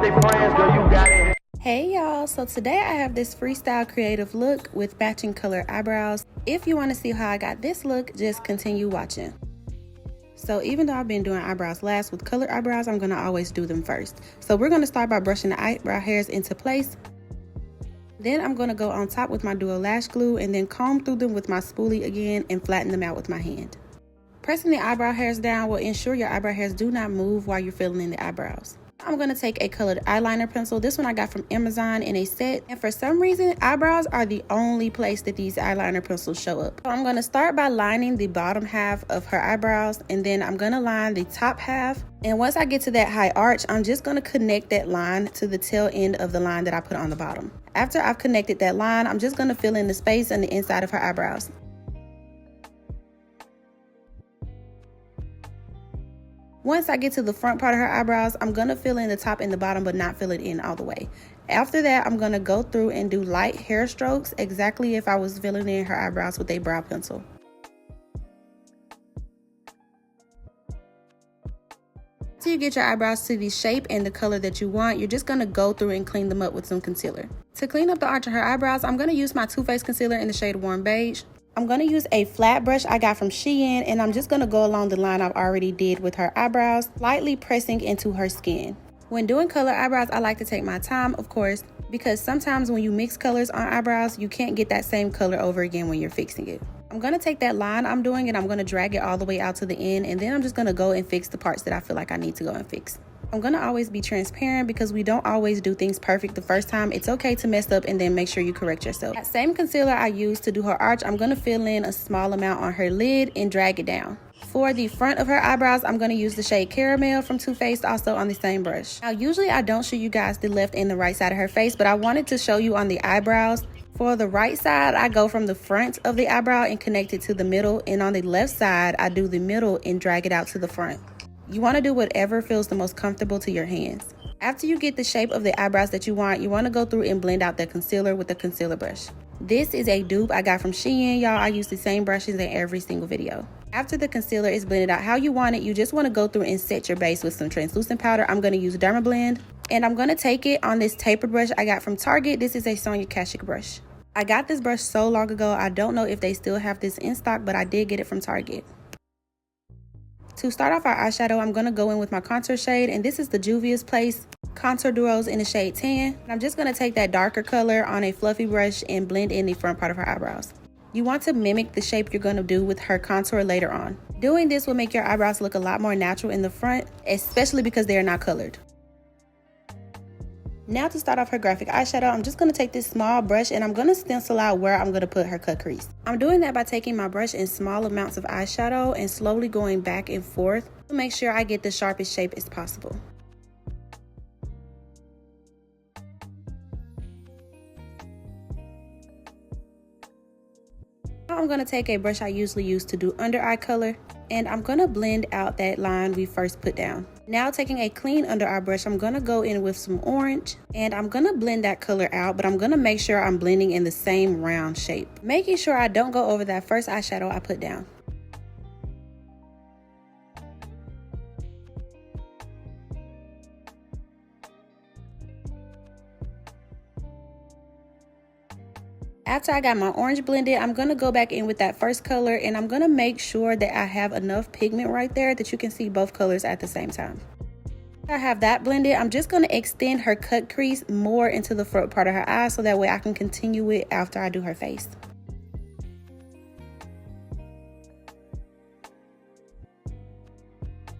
they friends, girl, you got it. Hey y'all, so today I have this freestyle creative look with matching color eyebrows. If you want to see how I got this look, just continue watching. So even though I've been doing eyebrows last, with colored eyebrows, I'm going to always do them first. So we're going to start by brushing the eyebrow hairs into place. Then I'm going to go on top with my duo lash glue and then comb through them with my spoolie again and flatten them out with my hand. Pressing the eyebrow hairs down will ensure your eyebrow hairs do not move while you're filling in the eyebrows. I'm going to take a colored eyeliner pencil. This one I got from Amazon in a set. And for some reason, eyebrows are the only place that these eyeliner pencils show up. So I'm going to start by lining the bottom half of her eyebrows. And then I'm going to line the top half. And once I get to that high arch, I'm just going to connect that line to the tail end of the line that I put on the bottom. After I've connected that line, I'm just going to fill in the space on the inside of her eyebrows. Once I get to the front part of her eyebrows, I'm going to fill in the top and the bottom, but not fill it in all the way. After that, I'm going to go through and do light hair strokes, exactly if I was filling in her eyebrows with a brow pencil. After you get your eyebrows to the shape and the color that you want, you're just going to go through and clean them up with some concealer. To clean up the arch of her eyebrows, I'm going to use my Too Faced concealer in the shade Warm Beige. I'm going to use a flat brush I got from Shein, and I'm just going to go along the line I've already did with her eyebrows, lightly pressing into her skin. When doing color eyebrows, I like to take my time, of course, because sometimes when you mix colors on eyebrows, you can't get that same color over again when you're fixing it. I'm going to take that line I'm doing and I'm going to drag it all the way out to the end, and then I'm just going to go and fix the parts that I feel like I need to go and fix. I'm going to always be transparent because we don't always do things perfect the first time. It's okay to mess up and then make sure you correct yourself. That same concealer I used to do her arch, I'm going to fill in a small amount on her lid and drag it down. For the front of her eyebrows, I'm going to use the shade Caramel from Too Faced, also on the same brush. Now, usually I don't show you guys the left and the right side of her face, but I wanted to show you on the eyebrows. For the right side, I go from the front of the eyebrow and connect it to the middle, and on the left side, I do the middle and drag it out to the front. You want to do whatever feels the most comfortable to your hands. After you get the shape of the eyebrows that you want to go through and blend out the concealer with the concealer brush. This is a dupe I got from Shein, y'all. I use the same brushes in every single video. After the concealer is blended out how you want it, you just want to go through and set your base with some translucent powder. I'm going to use Dermablend, and I'm going to take it on this taper brush I got from Target. This is a Sonia Kashuk brush. I got this brush so long ago, I don't know if they still have this in stock, but I did get it from Target. To start off our eyeshadow, I'm going to go in with my contour shade, and this is the Juvia's Place Contour Duos in the shade Tan. And I'm just going to take that darker color on a fluffy brush and blend in the front part of her eyebrows. You want to mimic the shape you're going to do with her contour later on. Doing this will make your eyebrows look a lot more natural in the front, especially because they are not colored. Now to start off her graphic eyeshadow, I'm just going to take this small brush and I'm going to stencil out where I'm going to put her cut crease. I'm doing that by taking my brush in small amounts of eyeshadow and slowly going back and forth to make sure I get the sharpest shape as possible. Now I'm going to take a brush I usually use to do under eye color, and I'm going to blend out that line we first put down. Now taking a clean under eye brush, I'm going to go in with some orange, and I'm going to blend that color out, but I'm going to make sure I'm blending in the same round shape, making sure I don't go over that first eyeshadow I put down. After I got my orange blended, I'm going to go back in with that first color, and I'm going to make sure that I have enough pigment right there that you can see both colors at the same time. After I have that blended, I'm just going to extend her cut crease more into the front part of her eye so that way I can continue it after I do her face.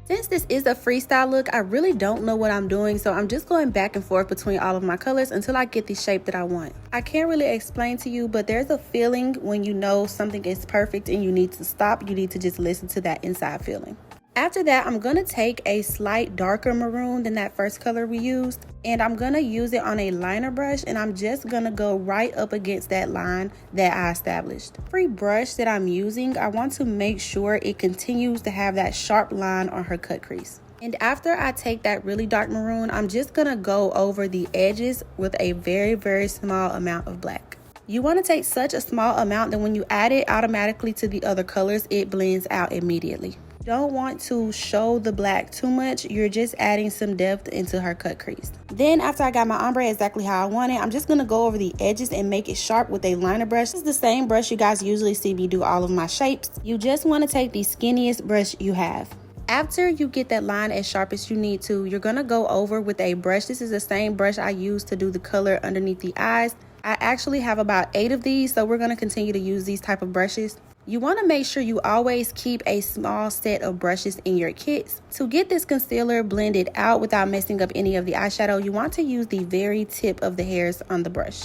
Since this is a freestyle look, I really don't know what I'm doing, so I'm just going back and forth between all of my colors until I get the shape that I want. I can't really explain to you, but there's a feeling when you know something is perfect and you need to stop. You need to just listen to that inside feeling. After that, I'm going to take a slight darker maroon than that first color we used, and I'm going to use it on a liner brush, and I'm just going to go right up against that line that I established. Every brush that I'm using, I want to make sure it continues to have that sharp line on her cut crease. And after I take that really dark maroon, I'm just going to go over the edges with a very, very small amount of black. You want to take such a small amount that when you add it automatically to the other colors, it blends out immediately. don't want to show the black too much. You're just adding some depth into her cut crease. Then after I got my ombre exactly how I want it, I'm just gonna go over the edges and make it sharp with a liner brush. This is the same brush you guys usually see me do all of my shapes. You just want to take the skinniest brush you have. After you get that line as sharp as you need to, you're gonna go over with a brush. This is the same brush I used to do the color underneath the eyes. I actually have about 8 of these, so we're gonna continue to use these type of brushes. You want to make sure you always keep a small set of brushes in your kits. To get this concealer blended out without messing up any of the eyeshadow, you want to use the very tip of the hairs on the brush.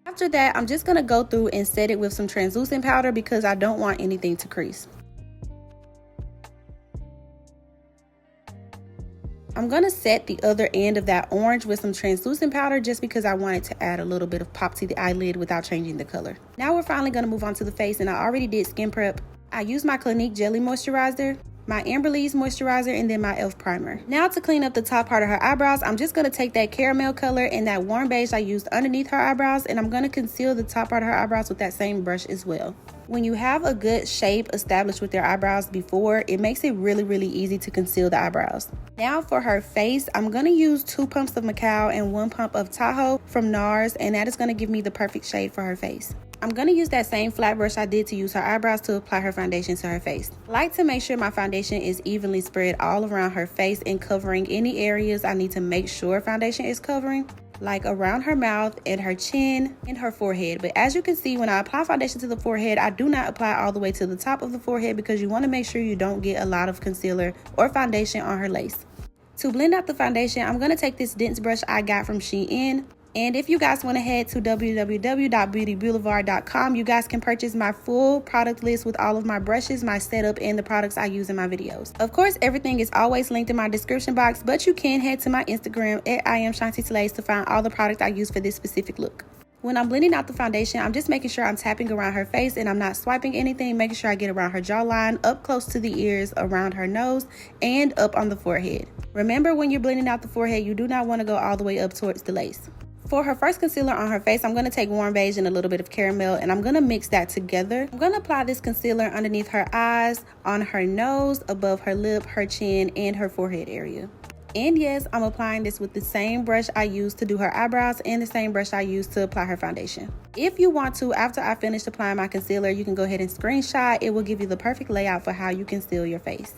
After that, I'm just going to go through and set it with some translucent powder because I don't want anything to crease. I'm going to set the other end of that orange with some translucent powder just because I wanted to add a little bit of pop to the eyelid without changing the color. Now we're finally going to move on to the face, and I already did skin prep. I used my Clinique Jelly Moisturizer, my Amberlee's Moisturizer, and then my e.l.f. Primer. Now to clean up the top part of her eyebrows, I'm just going to take that caramel color and that warm beige I used underneath her eyebrows, and I'm going to conceal the top part of her eyebrows with that same brush as well. When you have a good shape established with your eyebrows before, it makes it really easy to conceal the eyebrows. Now for her face, I'm going to use 2 pumps of Macao and 1 pump of Tahoe from NARS, and that is going to give me the perfect shade for her face. I'm going to use that same flat brush I did to use her eyebrows to apply her foundation to her face. I like to make sure my foundation is evenly spread all around her face and covering any areas I need to make sure foundation is covering, like around her mouth and her chin and her forehead. But as you can see, when I apply foundation to the forehead, I do not apply all the way to the top of the forehead because you want to make sure you don't get a lot of concealer or foundation on her lace. To blend out the foundation, I'm going to take this dense brush I got from Shein. And if you guys want to head to www.beautyboulevard.com, you guys can purchase my full product list with all of my brushes, my setup, and the products I use in my videos. Of course, everything is always linked in my description box, but you can head to my Instagram at @IamShantiTalays to find all the products I use for this specific look. When I'm blending out the foundation, I'm just making sure I'm tapping around her face and I'm not swiping anything, making sure I get around her jawline, up close to the ears, around her nose, and up on the forehead. Remember, when you're blending out the forehead, you do not want to go all the way up towards the lace. For her first concealer on her face, I'm going to take warm beige and a little bit of caramel, and I'm going to mix that together. I'm going to apply this concealer underneath her eyes, on her nose, above her lip, her chin, and her forehead area. And yes, I'm applying this with the same brush I used to do her eyebrows and the same brush I used to apply her foundation. If you want to, after I finish applying my concealer, you can go ahead and screenshot. It will give you the perfect layout for how you conceal your face.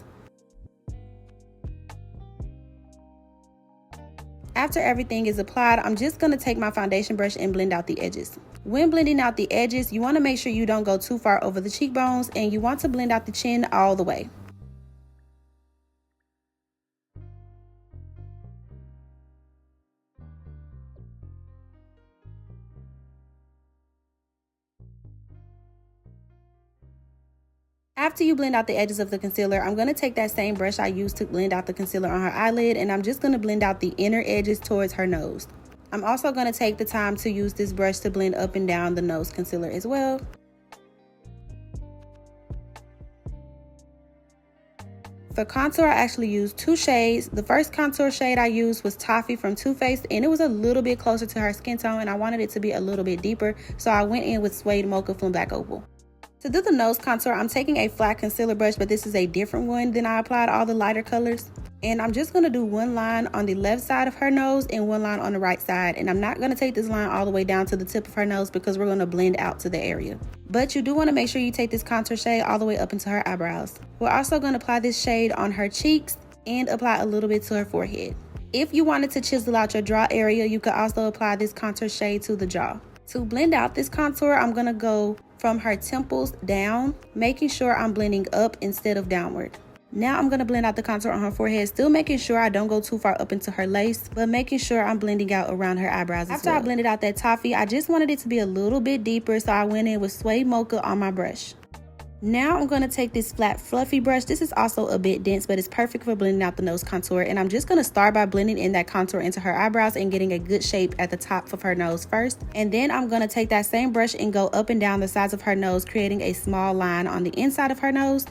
After everything is applied, I'm just going to take my foundation brush and blend out the edges. When blending out the edges, you want to make sure you don't go too far over the cheekbones, and you want to blend out the chin all the way. After you blend out the edges of the concealer, I'm going to take that same brush I used to blend out the concealer on her eyelid, and I'm just going to blend out the inner edges towards her nose. I'm also going to take the time to use this brush to blend up and down the nose concealer as well. For contour, I actually used 2 shades. The first contour shade I used was Toffee from Too Faced, and it was a little bit closer to her skin tone, and I wanted it to be a little bit deeper, so I went in with Suede Mocha from Black Opal. To do the nose contour, I'm taking a flat concealer brush, but this is a different one than I applied all the lighter colors. And I'm just going to do 1 line on the left side of her nose and 1 line on the right side. And I'm not going to take this line all the way down to the tip of her nose because we're going to blend out to the area. But you do want to make sure you take this contour shade all the way up into her eyebrows. We're also going to apply this shade on her cheeks and apply a little bit to her forehead. If you wanted to chisel out your jaw area, you could also apply this contour shade to the jaw. To blend out this contour, I'm going to go from her temples down, making sure I'm blending up instead of downward. Now I'm going to blend out the contour on her forehead, still making sure I don't go too far up into her lace, but making sure I'm blending out around her eyebrows as well. After I blended out that toffee, I just wanted it to be a little bit deeper, so I went in with Suede Mocha on my brush. Now I'm going to take this flat fluffy brush. This is also a bit dense, but it's perfect for blending out the nose contour. And I'm just going to start by blending in that contour into her eyebrows and getting a good shape at the top of her nose first. And then I'm going to take that same brush and go up and down the sides of her nose, creating a small line on the inside of her nose.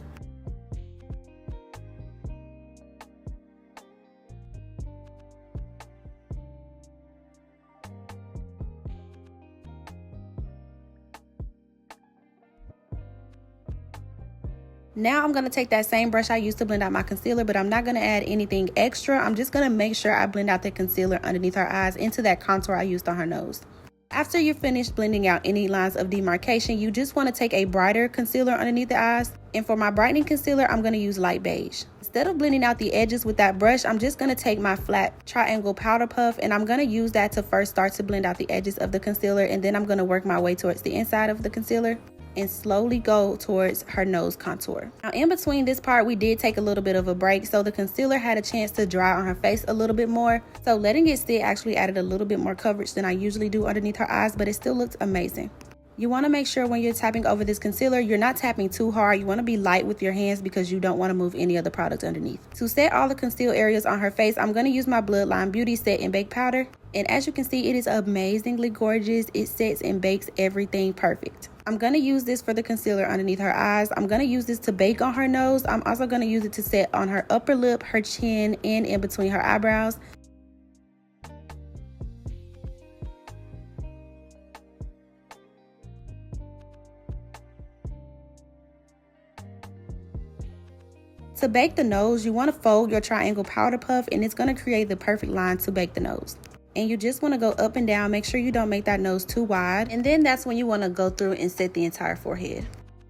Now I'm going to take that same brush I used to blend out my concealer, but I'm not going to add anything extra. I'm just going to make sure I blend out the concealer underneath her eyes into that contour I used on her nose. After you're finished blending out any lines of demarcation, you just want to take a brighter concealer underneath the eyes. And for my brightening concealer, I'm going to use light beige. Instead of blending out the edges with that brush, I'm just going to take my flat triangle powder puff, and I'm going to use that to first start to blend out the edges of the concealer, and then I'm going to work my way towards the inside of the concealer and slowly go towards her nose contour. Now in between this part, we did take a little bit of a break, so the concealer had a chance to dry on her face a little bit more. So letting it sit actually added a little bit more coverage than I usually do underneath her eyes, but it still looked amazing. You want to make sure when you're tapping over this concealer, you're not tapping too hard. You want to be light with your hands because you don't want to move any of the product underneath. To set all the conceal areas on her face, I'm going to use my Bloodline Beauty Set and Bake Powder. And as you can see, it is amazingly gorgeous. It sets and bakes everything perfect. I'm going to use this for the concealer underneath her eyes. I'm going to use this to bake on her nose. I'm also going to use it to set on her upper lip, her chin, and in between her eyebrows. To bake the nose, you want to fold your triangle powder puff, and it's going to create the perfect line to bake the nose. And you just want to go up and down. Make sure you don't make that nose too wide. And then that's when you want to go through and set the entire forehead.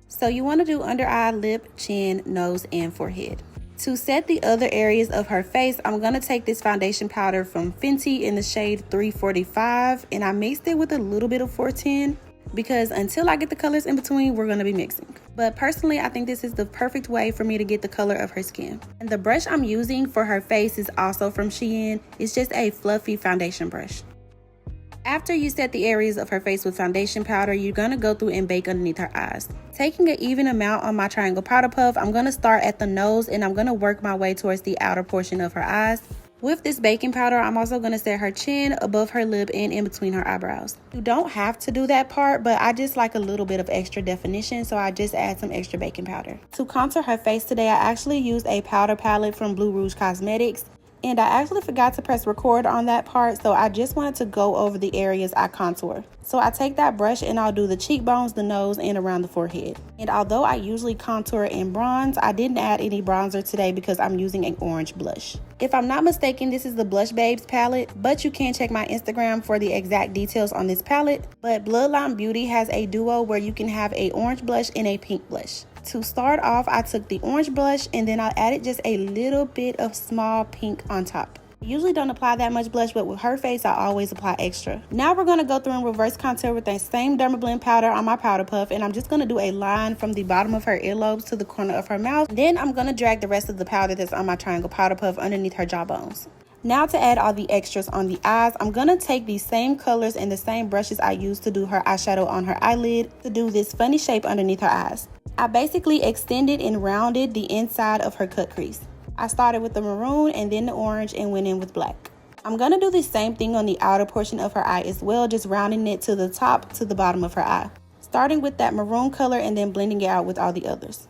So you want to do under eye, lip, chin, nose, and forehead. To set the other areas of her face, I'm going to take this foundation powder from Fenty in the shade 345. And I mixed it with a little bit of 410. Because until I get the colors in between, we're going to be mixing. But personally, I think this is the perfect way for me to get the color of her skin. And the brush I'm using for her face is also from Shein. It's just a fluffy foundation brush. After you set the areas of her face with foundation powder, you're going to go through and bake underneath her eyes. Taking an even amount on my triangle powder puff, I'm going to start at the nose and I'm going to work my way towards the outer portion of her eyes. With this baking powder, I'm also going to set her chin, above her lip, and in between her eyebrows. You don't have to do that part, but I just like a little bit of extra definition, so I just add some extra baking powder. To contour her face today, I actually used a powder palette from Blue Rouge Cosmetics. And I actually forgot to press record on that part, so I just wanted to go over the areas I contour. So I take that brush and I'll do the cheekbones, the nose, and around the forehead. And although I usually contour in bronze, I didn't add any bronzer today because I'm using an orange blush. If I'm not mistaken, this is the Blush Babes palette, but you can check my Instagram for the exact details on this palette. But Bloodline Beauty has a duo where you can have a orange blush and a pink blush. To start off, I took the orange blush and then I added just a little bit of small pink on top. I usually don't apply that much blush, but with her face, I always apply extra. Now we're going to go through and reverse contour with that same Dermablend powder on my powder puff, and I'm just going to do a line from the bottom of her earlobes to the corner of her mouth. Then I'm going to drag the rest of the powder that's on my triangle powder puff underneath her jawbones. Now to add all the extras on the eyes, I'm going to take these same colors and the same brushes I used to do her eyeshadow on her eyelid to do this funny shape underneath her eyes. I basically extended and rounded the inside of her cut crease. I started with the maroon and then the orange and went in with black. I'm going to do the same thing on the outer portion of her eye as well, just rounding it to the top to the bottom of her eye. Starting with that maroon color and then blending it out with all the others.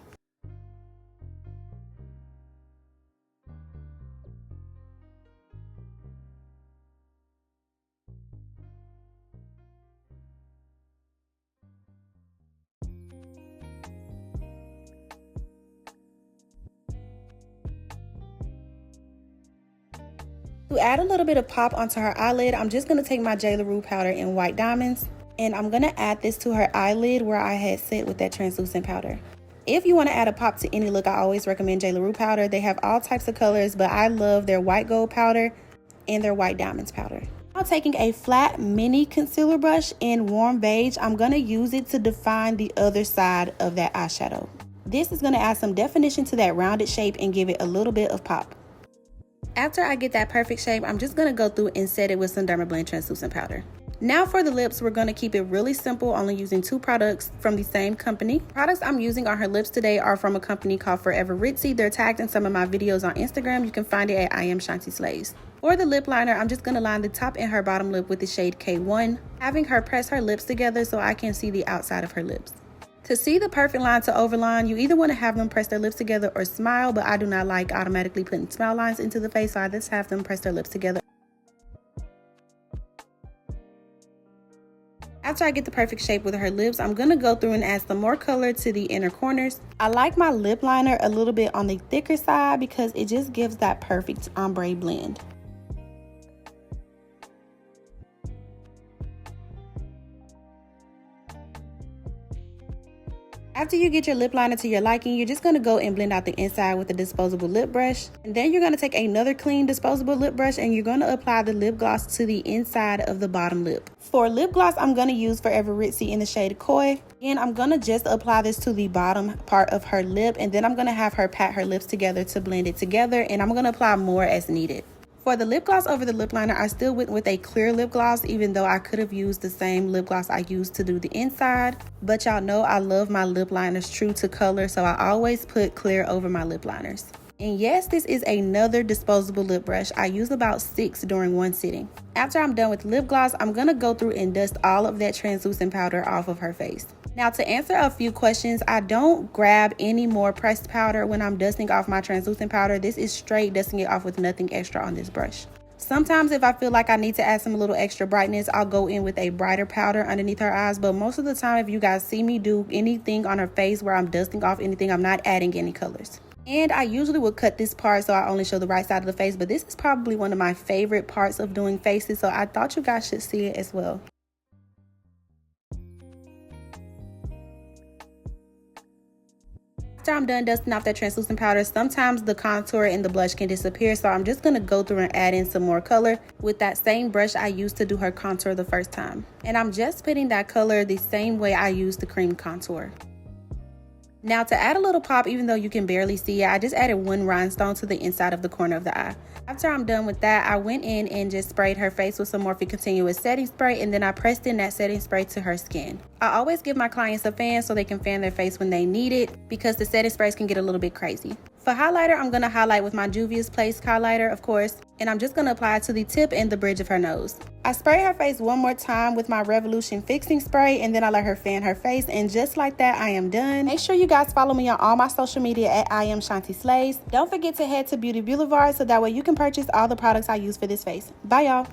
To add a little bit of pop onto her eyelid, I'm just going to take my J. LaRue powder in White Diamonds, and I'm going to add this to her eyelid where I had set with that translucent powder. If you want to add a pop to any look, I always recommend J. LaRue powder. They have all types of colors, but I love their white gold powder and their White Diamonds powder. Now taking a flat mini concealer brush in warm beige, I'm going to use it to define the other side of that eyeshadow. This is going to add some definition to that rounded shape and give it a little bit of pop. After I get that perfect shape, I'm just going to go through and set it with some Dermablend translucent powder. Now for the lips, we're going to keep it really simple, only using 2 products from the same company. Products I'm using on her lips today are from a company called Forever Ritzy. They're tagged in some of my videos on Instagram. You can find it at I Am Shanti Slays. For the lip liner, I'm just going to line the top and her bottom lip with the shade K1, having her press her lips together so I can see the outside of her lips. To see the perfect line to overline, you either want to have them press their lips together or smile, but I do not like automatically putting smile lines into the face, so I just have them press their lips together. After I get the perfect shape with her lips, I'm going to go through and add some more color to the inner corners. I like my lip liner a little bit on the thicker side because it just gives that perfect ombre blend. After you get your lip liner to your liking, you're just going to go and blend out the inside with a disposable lip brush. And then you're going to take another clean disposable lip brush and you're going to apply the lip gloss to the inside of the bottom lip. For lip gloss, I'm going to use Forever Ritzy in the shade Koi. And I'm going to just apply this to the bottom part of her lip, and then I'm going to have her pat her lips together to blend it together, and I'm going to apply more as needed. For the lip gloss over the lip liner, I still went with a clear lip gloss, even though I could have used the same lip gloss I used to do the inside. But y'all know I love my lip liners true to color, so I always put clear over my lip liners. And yes, this is another disposable lip brush. I use about 6 during one sitting. After I'm done with lip gloss, I'm going to go through and dust all of that translucent powder off of her face. Now, to answer a few questions, I don't grab any more pressed powder when I'm dusting off my translucent powder. This is straight dusting it off with nothing extra on this brush. Sometimes if I feel like I need to add some little extra brightness, I'll go in with a brighter powder underneath her eyes. But most of the time, if you guys see me do anything on her face where I'm dusting off anything, I'm not adding any colors. And I usually would cut this part so I only show the right side of the face, but this is probably one of my favorite parts of doing faces, so I thought you guys should see it as well. After I'm done dusting off that translucent powder, sometimes the contour and the blush can disappear, so I'm just going to go through and add in some more color with that same brush I used to do her contour the first time. And I'm just putting that color the same way I used the cream contour. Now, to add a little pop, even though you can barely see it, I just added 1 rhinestone to the inside of the corner of the eye. After I'm done with that, I went in and just sprayed her face with some Morphe Continuous setting spray, and then I pressed in that setting spray to her skin. I always give my clients a fan so they can fan their face when they need it, because the setting sprays can get a little bit crazy. For highlighter, I'm going to highlight with my Juvia's Place highlighter, of course, and I'm just going to apply it to the tip and the bridge of her nose. I spray her face one more time with my Revolution Fixing Spray, and then I let her fan her face, and just like that, I am done. Make sure you guys follow me on all my social media at I am Shanti Slays. Don't forget to head to Beauty Boulevard so that way you can purchase all the products I use for this face. Bye, y'all.